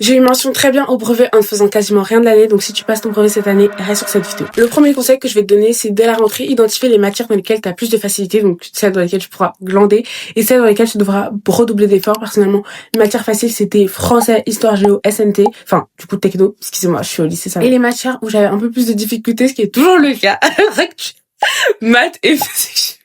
J'ai eu mention très bien au brevet en ne faisant quasiment rien de l'année, donc si tu passes ton brevet cette année, reste sur cette vidéo. Le premier conseil que je vais te donner, c'est dès la rentrée, identifier les matières dans lesquelles tu as plus de facilité, donc celles dans lesquelles tu pourras glander, et celles dans lesquelles tu devras redoubler d'efforts. Personnellement, les matières faciles, c'était français, histoire, géo, SNT, enfin, du coup, techno, excusez-moi, je suis au lycée, ça va. Et les matières où j'avais un peu plus de difficultés, ce qui est toujours le cas, maths et physique.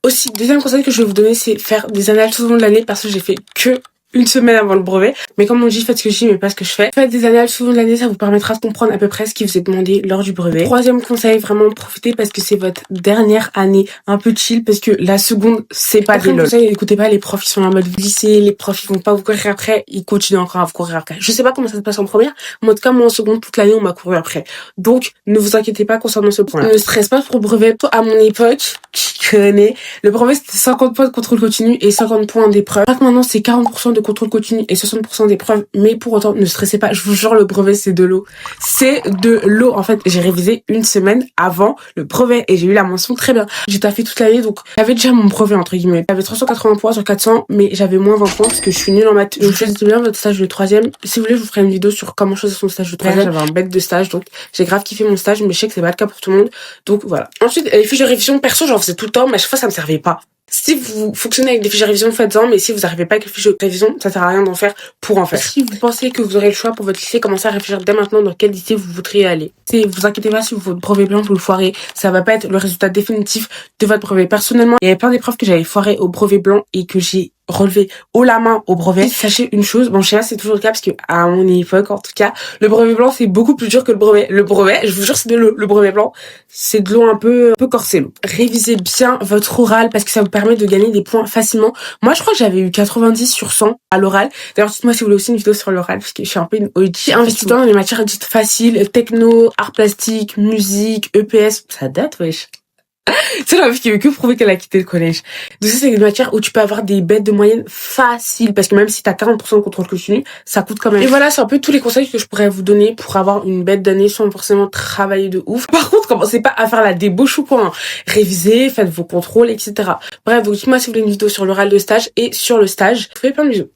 Aussi, deuxième conseil que je vais vous donner, c'est faire des annales tout au long de l'année, parce que j'ai fait que une semaine avant le brevet. Mais comme on dit, faites ce que je dis, mais pas ce que je fais. Faites des annales tout au long de l'année, ça vous permettra de comprendre à peu près ce qui vous est demandé lors du brevet. Troisième conseil, vraiment profitez parce que c'est votre dernière année un peu chill, parce que la seconde, c'est pas des lol. Écoutez pas les profs, ils sont en mode lycée, les profs, ils vont pas vous courir après, ils continuent encore à vous courir après. Je sais pas comment ça se passe en première, mais en tout cas, moi en seconde, toute l'année, on m'a couru après. Donc, ne vous inquiétez pas concernant ce point-là. Ne stresse pas pour le brevet. À mon époque, qui connaît, le brevet, c'était 50 points de contrôle continu et 50 points d'épreuve. Maintenant, c'est 40% de contrôle continu et 60% d'épreuves, mais pour autant, ne stressez pas, je vous jure, le brevet, c'est de l'eau. C'est de l'eau. En fait, j'ai révisé une semaine avant le brevet et j'ai eu la mention très bien. J'ai taffé toute l'année, donc j'avais déjà mon brevet, entre guillemets. J'avais 380 points sur 400, mais j'avais moins 20 points parce que je suis nulle en maths. Donc, choisissez bien votre stage de troisième. Si vous voulez, je vous ferai une vidéo sur comment choisir son stage de troisième. J'avais un bête de stage, donc j'ai grave kiffé mon stage, mais je sais que c'est pas le cas pour tout le monde. Donc, voilà. Ensuite, les fiches de révision, perso, j'en faisais tout le temps, mais à chaque fois, ça me servait pas. Si vous fonctionnez avec des fiches de révision, faites-en, mais si vous n'arrivez pas avec les fiches de révision, ça sert à rien d'en faire pour en faire. Si vous pensez que vous aurez le choix pour votre lycée, commencez à réfléchir dès maintenant dans quel lycée vous voudriez aller. Si vous inquiétez pas, si votre brevet blanc vous le foirez, ça va pas être le résultat définitif de votre brevet. Personnellement, il y avait plein d'épreuves que j'avais foiré au brevet blanc et que j'ai relevé haut la main au brevet. Sachez une chose, bon, je sais pas si c'est toujours le cas parce que à mon époque, en tout cas, le brevet blanc c'est beaucoup plus dur que le brevet. Le brevet, je vous jure, c'est de l'eau. Le brevet blanc, c'est de l'eau un peu corsé l'eau. Révisez bien votre oral parce que ça vous permet de gagner des points facilement. Moi, je crois que j'avais eu 90 sur 100 à l'oral. D'ailleurs, dites-moi si vous voulez aussi une vidéo sur l'oral parce que je suis un peu une OG. Investissez dans les matières dites faciles, techno, art plastique, musique, EPS. Ça date, wesh. C'est la meuf qui veut que prouver qu'elle a quitté le collège. Donc ça, c'est une matière où tu peux avoir des bêtes de moyenne faciles, parce que même si t'as 40% de contrôle continu, ça coûte quand même. Et voilà, c'est un peu tous les conseils que je pourrais vous donner pour avoir une bête d'année sans forcément travailler de ouf. Par contre, commencez pas à faire la débauche ou quoi, hein. Révisez, faites vos contrôles, etc. Bref, donc dites-moi si vous voulez une vidéo sur l'oral de stage et sur le stage. Je vous fais plein de bisous.